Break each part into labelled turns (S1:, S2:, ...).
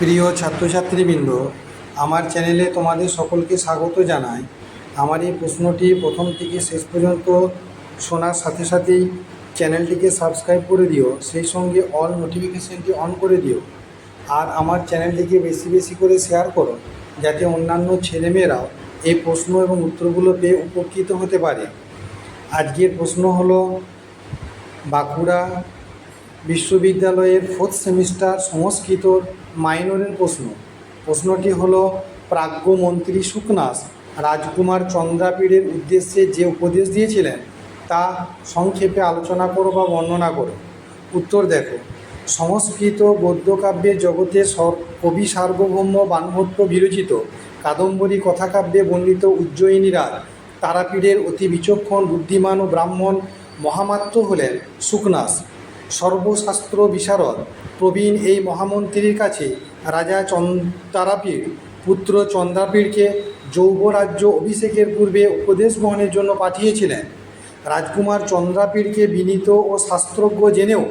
S1: প্রিয় ছাত্রছাত্রীবৃন্দ, আমার চ্যানেলে তোমাদের সকলকে স্বাগত জানাই। আমার এই প্রশ্নটি প্রথম থেকে শেষ পর্যন্ত শোনার সাথে সাথেই চ্যানেলটিকে সাবস্ক্রাইব করে দিও, সেই সঙ্গে অল নোটিফিকেশানটি অন করে দিও। আর আমার চ্যানেলটিকে বেশি বেশি করে শেয়ার করো, যাতে অন্যান্য ছেলেমেয়েরাও এই প্রশ্ন এবং উত্তরগুলো পেয়ে উপকৃত হতে পারে। আজকের প্রশ্ন হলো বাঁকুড়া বিশ্ববিদ্যালয়ের 4th সেমিস্টার সংস্কৃত মাইনরের প্রশ্ন। প্রশ্নটি হলো, প্রাজ্ঞ মন্ত্রী সুকনাস রাজকুমার চন্দ্রাপীড়ের উদ্দেশ্যে যে উপদেশ দিয়েছিলেন তা সংক্ষেপে আলোচনা করো বা বর্ণনা করো। উত্তর দেখো, সংস্কৃত গদ্যকাব্যের জগতে কবি সার্বভৌম বাণভট্ট বিরচিত কাদম্বরী কথাকাব্যে বর্ণিত উজ্জয়িনী রাজ তারাপীড়ের অতি বিচক্ষণ বুদ্ধিমান ও ব্রাহ্মণ মহামাত্র হলেন সুকনাস। সর্বশাস্ত্র বিশারদ প্রবীণ এই মহামন্ত্রীর কাছে রাজা তারাপীড় পুত্র চন্দ্রাপীড়কে যৌবরাজ্য অভিষেকের পূর্বে উপদেশ গ্রহণের জন্য পাঠিয়েছিলেন। রাজকুমার চন্দ্রাপীড়কে বিনীত ও শাস্ত্রজ্ঞ জেনেও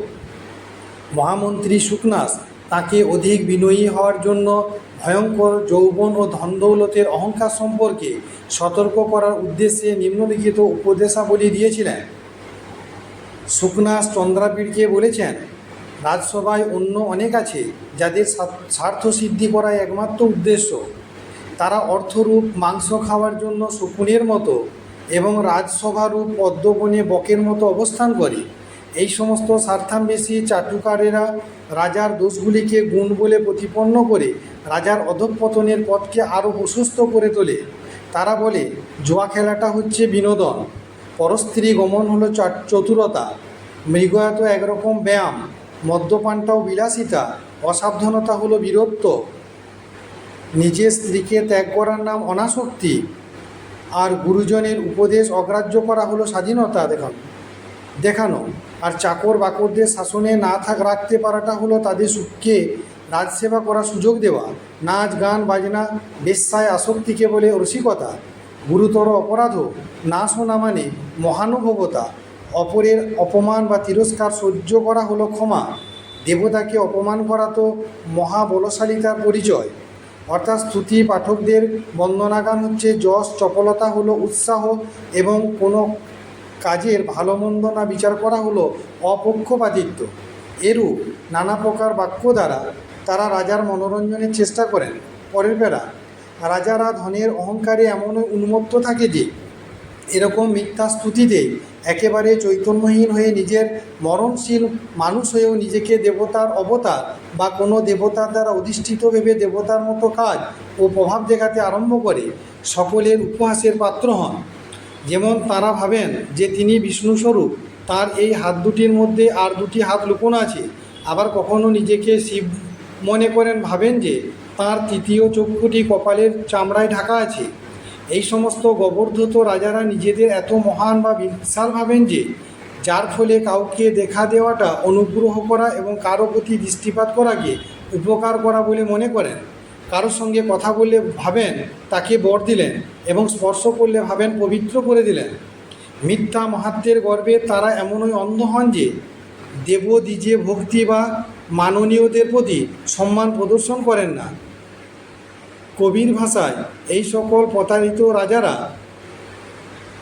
S1: মহামন্ত্রী সুকনাস তাকে অধিক বিনয়ী হওয়ার জন্য ভয়ঙ্কর যৌবন ও ধনদৌলতের অহংকার সম্পর্কে সতর্ক করার উদ্দেশ্যে নিম্নলিখিত উপদেশাবলী দিয়েছিলেন। সুকনাস চন্দ্রাপীড়কে বলেছেন, রাজসভায় অন্য অনেক আছে যাদের স্বার্থ সিদ্ধি করাই একমাত্র উদ্দেশ্য। তারা অর্থরূপ মাংস খাওয়ার জন্য শকুনের মতো এবং রাজসভারূপ পদ্মবনে বকের মতো অবস্থান করে। এই সমস্ত স্বার্থান্বেষী চাটুকারেরা রাজার দোষগুলিকে গুণ বলে প্রতিপন্ন করে রাজার অধঃপতনের পথকে আরও প্রশস্ত করে তোলে। তারা বলে, জুয়া খেলাটা হচ্ছে বিনোদন, পরস্ত্রী গমন হলো চতুরতা, মৃগয়াত একরকম ব্যায়াম, মদ্যপানটাও বিলাসিতা, অসাবধানতা হলো বীরত্ব, নিজের স্ত্রীকে ত্যাগ করার নাম অনাসক্তি, আর গুরুজনের উপদেশ অগ্রাহ্য করা হলো স্বাধীনতা দেখানো, আর চাকর বাকরদের শাসনে না রাখতে পারাটা হলো তাদের সুখকে রাজসেবা করার সুযোগ দেওয়া। নাচ গান বাজনা বেশ্যায় আসক্তিকে বলে রসিকতা। গুরুতর অপরাধ না শোনা মানে মহানুভবতা। অপরের অপমান বা তিরস্কার সহ্য করা হলো ক্ষমা। দেবতাকে অপমান করা তো মহাবলশালিতার পরিচয়। অর্থাৎ স্তুতি পাঠকদের বন্দনাগান হচ্ছে যশ, চপলতা হলো উৎসাহ, এবং কোনো কাজের ভালো মন্দ না বিচার করা হলো অপক্ষপাতিত্ব। এরূপ নানা প্রকার বাক্য দ্বারা তারা রাজার মনোরঞ্জনের চেষ্টা করেন। পরের বেলা রাজারা ধনের অহংকারে এমন উন্মত্ত থাকে যে এরকম মিথ্যা স্তুতিতে একেবারে চৈতন্যহীন হয়ে নিজের মরণশীল মানুষ হয়েও নিজেকে দেবতার অবতার বা কোনো দেবতার দ্বারা অধিষ্ঠিত ভেবে দেবতার মতো কাজ ও প্রভাব দেখাতে আরম্ভ করে সকলের উপহাসের পাত্র হন। যেমন তারা ভাবেন যে তিনি বিষ্ণুস্বরূপ, তার এই হাত দুটির মধ্যে আর দুটি হাত লুকোনো আছে। আবার কখনো নিজেকে শিব মনে করেন, ভাবেন যে তার তৃতীয় চক্ষুটি কপালের চামড়ায় ঢাকা আছে। এই সমস্ত গোবর্ধত রাজারা নিজেদের এত মহান বা বিশাল ভাবেন যে যার ফলে কাউকে দেখা দেওয়াটা অনুগ্রহ করা এবং কারো প্রতি দৃষ্টিপাত করাকে উপকার করা বলে মনে করেন। কারোর সঙ্গে কথা বললে ভাবেন তাকে বর দিলেন, এবং স্পর্শ করলে ভাবেন পবিত্র করে দিলেন। মিথ্যা মাহাত্ম্যের গর্বে তারা এমনই অন্ধ হন যে দেবদ্বিজে ভক্তি বা মাননীয়দের প্রতি সম্মান প্রদর্শন করেন না। কবির ভাষায় এই সকল প্রতারিত রাজারা,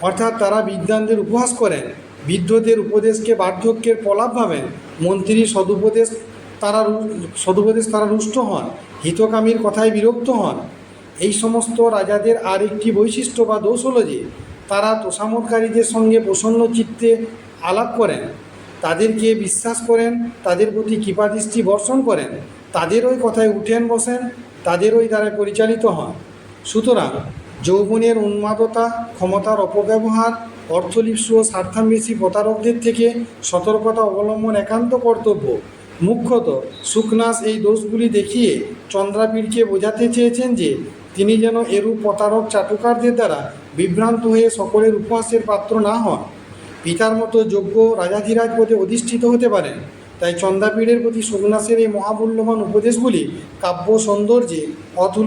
S1: অর্থাৎ তারা বিদ্বানদের উপহাস করেন, বৃদ্ধদের উপদেশকে বার্ধক্যের প্রলাপ ভাবেন, মন্ত্রীর সদুপদেশ তারা রুষ্ট হন, হিতকামীর কথায় বিরক্ত হন। এই সমস্ত রাজাদের আর একটি বৈশিষ্ট্য বা দোষ হলো যে তারা তোষামোদকারীদের সঙ্গে প্রসন্ন চিত্তে আলাপ করেন, তাদেরকে বিশ্বাস করেন, তাদের প্রতি কৃপাদৃষ্টি বর্ষণ করেন, তাদেরই কথায় উঠেন বসেন, তাদেরই দ্বারা পরিচালিত হন। সুতরাং যৌবনের উন্মাদতা, ক্ষমতার অপব্যবহার, অর্থলিপ্সু ও স্বার্থান্বেষী প্রতারকদের থেকে সতর্কতা অবলম্বন একান্ত কর্তব্য। মুখ্যত সুকনাস এই দোষগুলি দেখিয়ে চন্দ্রাপীড়কে বোঝাতে চেয়েছেন যে তিনি যেন এরূপ প্রতারক চাটুকারদের দ্বারা বিভ্রান্ত হয়ে সকলের উপহাসের পাত্র না হন, পিতার মতো যোগ্য রাজাধিরাজ পদে অধিষ্ঠিত হতে পারেন। তাই চন্দ্রাপীড়ের প্রতি সুকনাসের এই মহামূল্যবান উপদেশগুলি কাব্য সৌন্দর্যে অতুলনীয়।